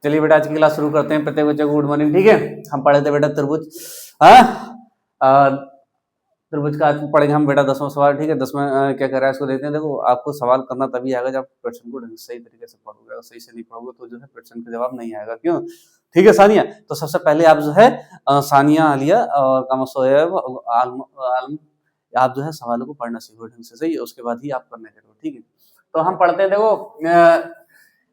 चलिए बेटा आज की क्लास शुरू करते हैं। प्रत्येक बच्चे को गुड मॉर्निंग। ठीक है, हम पढ़े थे बेटा त्रिभुज। हाँ, त्रिभुज का आज पढ़ेंगे हम बेटा 10वां सवाल। ठीक है, 10वां क्या कर रहा है इसको देखते हैं। देखो, आपको सवाल करना तभी आएगा जब प्रश्न को सही तरीके से पढ़ोगे। अगर सही से नहीं पढ़ोगे तो जो है प्रश्न का जवाब नहीं आएगा। क्यों? ठीक है सानिया, तो सबसे पहले आप जो है सानिया, आलिया और कामसोएब आप जो है सवालों को पढ़ना सीखो ढंग से। सही है, उसके बाद ही आप करने करो। ठीक है, तो हम पढ़ते हैं। देखो,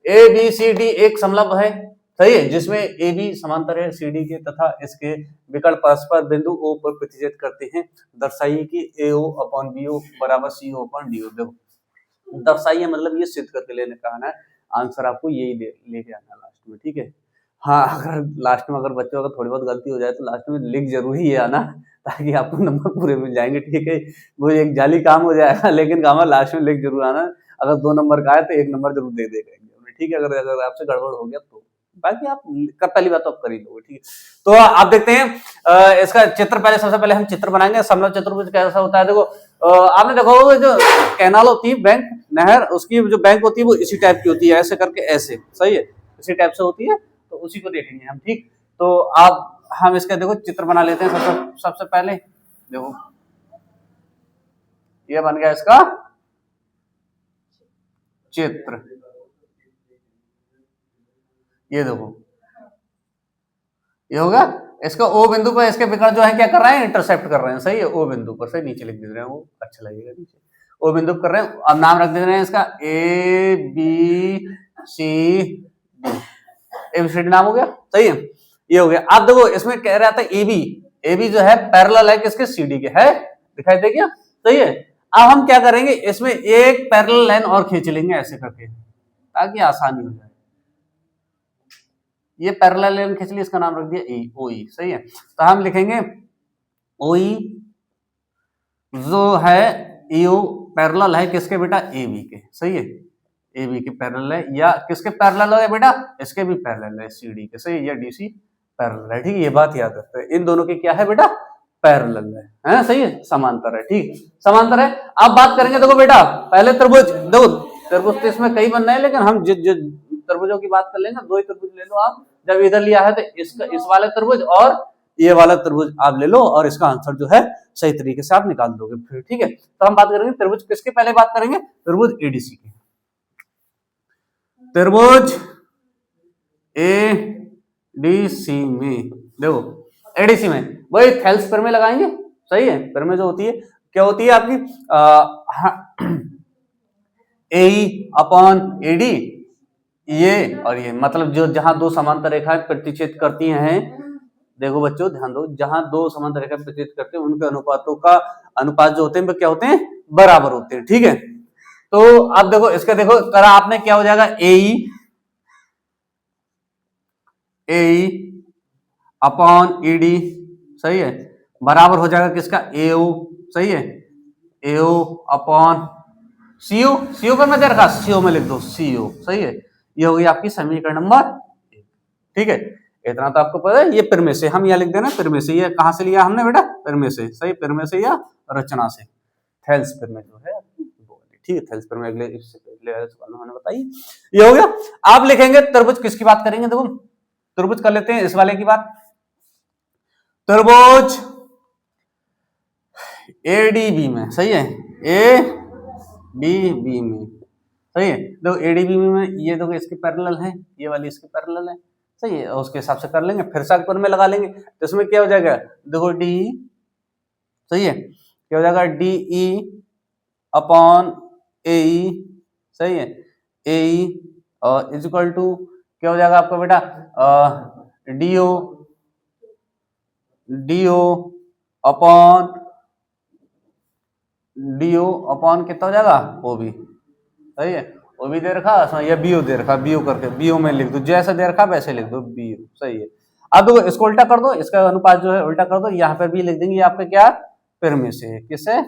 ए बी सी डी एक समलंब है, सही है, जिसमें ए बी समांतर है सी डी के तथा इसके विकर्ण परस्पर बिंदु ओ पर प्रतिच्छेद करते हैं। दर्शाइए कि ए ओ अपॉन बी ओ बराबर सी ओ अपॉन डी ओ। देखो, दर्शाइए मतलब ये सिद्ध करके लेने का आना है। आंसर आपको यही लेके आना है लास्ट में। ठीक है, हाँ, अगर लास्ट में अगर बच्चों का थोड़ी बहुत गलती हो जाए तो लास्ट में लिख जरूर ही आना, ताकि आपको नंबर पूरे मिल जाएंगे। ठीक है, वो एक जाली काम हो जाएगा, लेकिन काम लास्ट में लिख जरूर आना। अगर 2 नंबर का आए तो 1 नंबर जरूर दे देगा। ठीक है, अगर आपसे गड़बड़ हो गया तो बाकी आप पहली बात तो आप कर ही लोगे। ठीक है, तो आप देखते हैं इसका चित्र। पहले सबसे पहले हम चित्र बनाएंगे। समलंब चतुर्भुज कैसा होता है। देखो, आपने देखो जो कैनाल होती है, बैंक, नहर, उसकी जो बैंक होती है वो इसी टाइप की होती है, ऐसे करके, ऐसे। सही है, इसी टाइप से होती है, तो उसी को देखेंगे हम। ठीक, तो हम इसका देखो चित्र बना लेते हैं। सबसे पहले देखो, ये बन गया इसका चित्र। ये देखो, ये होगा इसका ओ बिंदु पर इसके विकर्ण जो है क्या कर रहे हैं, इंटरसेप्ट कर रहे हैं। सही है, ओ बिंदु पर। सही, नीचे लिख दे रहे हैं, वो अच्छा लगेगा नीचे। ओ बिंदु कर रहे हैं। अब नाम रख दे रहे हैं इसका A B C D. ABCD नाम हो गया। सही है, ये हो गया। अब देखो, इसमें कह रहा था ए बी जो है पैरेलल है किसके, सी डी के। है, दिखाई दे गया। सही है, अब हम क्या करेंगे, इसमें एक पैरेलल लाइन और खींच लेंगे ऐसे करके, ताकि आसानी हो जाए। ये पैरेलल लाइन खींच ली, इसका नाम रख दिया ए, ओ ई। सही है, तो हम लिखेंगे ओ ई जो है यू पैरेलल है किसके बेटा, ए बी के। सही है, ए बी के पैरेलल है, या किसके पैरेलल है बेटा, इसके भी पैरेलल है, सी डी के। सही, या डी सी पैरेलल है। ठीक है, ये बात याद रखते हैं, इन दोनों के क्या है बेटा, पैरेलल है। सही है, समांतर है। ठीक, समांतर है। अब बात करेंगे, देखो बेटा, पहले त्रिभुज। देखो, त्रिभुज तो इसमें कई बनना है, लेकिन हम जिस त्रिभुजों की बात कर लेंगे, 2 ही त्रिभुज ले लो आप। जब इधर लिया है तो इस वाले त्रिभुज और ये वाला त्रिभुज आप ले लो, और इसका आंसर जो है सही तरीके से आप निकाल दोगे फिर। ठीक है, तो हम बात करेंगे त्रिभुज किसके, पहले बात करेंगे त्रिभुज एडीसी की। त्रिभुज ए डी सी में, देखो एडीसी में वही थेल्स प्रमेय लगाएंगे। सही है, प्रमेय जो होती है क्या होती है आपकी, ए अपॉन एडी, ये और ये, मतलब जो जहां 2 समांतर रेखाएं प्रतिच्छेद करती हैं। देखो बच्चों ध्यान दो, जहां 2 समांतर रेखाएं प्रतिच्छेद करते हैं उनके अनुपातों का अनुपात जो होते हैं वो क्या होते हैं, बराबर होते हैं। ठीक है, तो अब देखो इसका, देखो करा आपने, क्या हो जाएगा, ए अपॉन ईडी। सही है, बराबर हो जाएगा किसका, एओ। सही है, एओ अपॉन सीओ। सीओ पर मैं दे रखा, सीओ में लिख दो सीओ। सही है, ये हो गई आपकी समीकरण नंबर 1। ठीक है, इतना तो आपको पता है। ये प्रमेय से हम यहाँ लिख देना, प्रमेय से। ये कहां से लिया हमने बेटा, प्रमेय से। सही, प्रमेय से या रचना से, थेल्स प्रमेय जो है। ठीक है, थेल्स प्रमेय अगले सवाल में मैंने बताई। ये हो गया। आप लिखेंगे त्रिभुज किसकी बात करेंगे, देखो त्रिभुज कर लेते हैं इस वाले की बात। त्रिभुज एडीबी में। सही है, ए डी बी में। सही है, देखो एडीबी में ये देखो इसके पैरेलल है, ये वाली इसके पैरेलल है। सही है, उसके हिसाब से कर लेंगे, फिर सागपुर में लगा लेंगे। तो इसमें क्या हो जाएगा, देखो डी। सही है, क्या हो जाएगा, डी ई अपॉन ए ई। सही है, ए ई और इज इक्वल टू क्या हो जाएगा आपका बेटा, डीओ डीओ अपॉन कितना हो जाएगा, ओ बी। सही है, ओ भी दे रखा, या बीओ दे रखा, बीओ करके बीओ में लिख दो, जैसे दे रखा वैसे लिख दो, बीओ। सही है, अब देखो इसको उल्टा कर दो, इसका अनुपात जो है उल्टा कर दो, यहाँ पे भी लिख देंगे आपका क्या, प्रमेय से। किससे,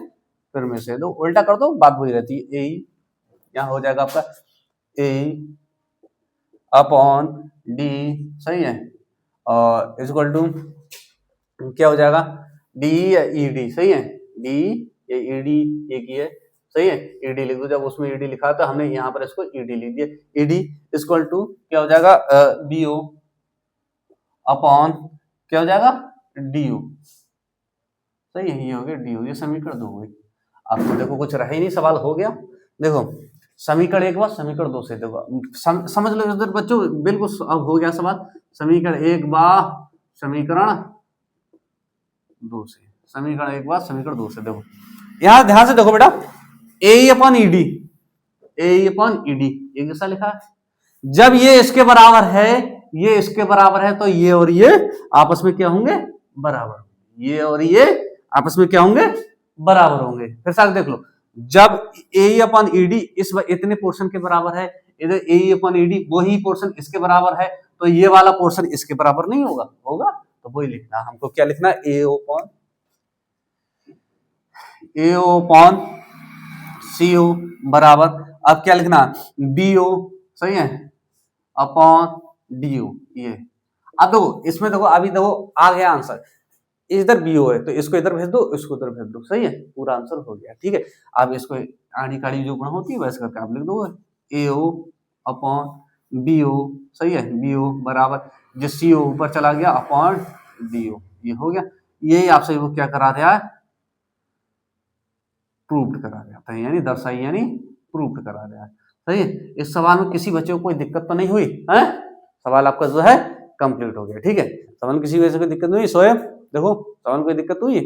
प्रमेय से। दो उल्टा कर दो, बात वही रहती है। ए यहाँ हो जाएगा आपका ए अपॉन डी। सही है, और इक्वल टू क्या हो जाएगा, डी या ई डी। सही है, डी या ई डी एक ही है, सही है, ईडी लिख दो। जब उसमें ईडी लिखा तो हमने यहाँ पर इसको ईडी लिख दिया। ईडी इक्वल टू क्या हो जाएगा, बीओ अपॉन क्या हो जाएगा, डीयू। सही है, ये हो गया डीयू, ये समीकरण 2 हो गई। अब तो देखो कुछ रहा ही नहीं, सवाल हो गया। देखो समीकरण 1 बार समीकरण 2 से देखो समझ लो इधर बच्चों, बिल्कुल अब हो गया सवाल। समीकरण 1 बार समीकरण 2 से, समीकरण 1 बार समीकरण 2 से। देखो यहां ध्यान से देखो बेटा, ए अपॉन ईडी, ए अपॉन ईडी एक जैसा लिखा है। जब ये इसके बराबर है, ये इसके बराबर है, तो ये और ये आपस में क्या होंगे, बराबर। ये और ये आपस में क्या होंगे, बराबर होंगे। फिर साथ देख लो, जब ए अपॉन ईडी इस इतने पोर्शन के बराबर है, इधर ए अपॉन ईडी वही पोर्शन इसके बराबर है, तो ये वाला पोर्शन इसके बराबर नहीं होगा, होगा तो वही लिखना। हमको क्या लिखना है, ए अपॉन सी ओ बराबर, अब क्या लिखना, बी ओ, सही है, अपॉन डी यू। ये अब देखो इसमें देखो, अभी देखो आ गया आंसर, इधर बी ओ है तो इसको इधर भेज दो, इसको उधर भेज दो, सही है, पूरा आंसर हो गया। ठीक है, अब इसको आड़ी काड़ी जो गुणा होती है वैसे करके आप लिख दो, ए ओ अपॉन बी ओ, सही है, बी ओ बराबर जो सी ओ ऊपर चला गया अपॉन डी ओ, ये हो गया। यही आपसे वो क्या करा दिया है, प्रूव्ड करा दिया है, यानी दर्शाई यानी प्रूव्ड करा दिया है। सही है, इस सवाल में किसी बच्चे को कोई दिक्कत तो नहीं हुई है, सवाल आपका जो है कंप्लीट हो गया। ठीक है, सवाल में किसी वजह से कोई दिक्कत नहीं हुई, सोएब देखो सवाल में कोई दिक्कत हुई है,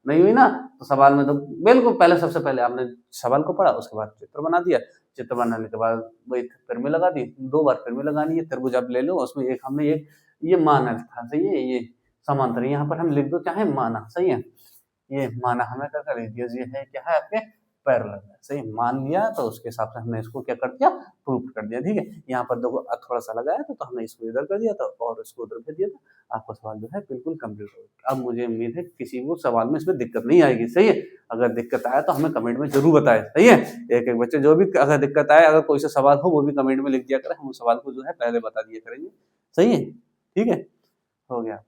नहीं हुई ना, तो सवाल में तो बिल्कुल पहले सबसे पहले आपने सवाल को पढ़ा, उसके बाद चित्र बना दिया, चित्र बनाने के बाद वही फिर में लगा दी, 2 बार फिर में लगानी है, त्रिभुज आप ले लो, उसमें एक हमने एक ये माना था, सही है, ये समांतर यहाँ पर हम लिख दो चाहे माना, सही है, ये माना हमें क्या कर दिया, ये है क्या है आपके पैरेलल है, सही मान लिया, तो उसके हिसाब से हमने इसको क्या कर दिया, प्रूफ कर दिया। ठीक है, यहाँ पर देखो थोड़ा सा लगाया था तो हमने इसको इधर कर दिया था और इसको उधर भेज दिया था, आपका सवाल जो है बिल्कुल कंप्लीट हो गया। अब मुझे उम्मीद है किसी को सवाल में इसमें दिक्कत नहीं आएगी, सही है, अगर दिक्कत आया तो हमें कमेंट में जरूर बताए, सही है, एक एक बच्चे जो भी अगर दिक्कत आए, अगर कोई सा सवाल हो वो भी कमेंट में लिख दिया करें, हम उस सवाल को जो है पहले बता दिया करेंगे, सही है, ठीक है, हो गया।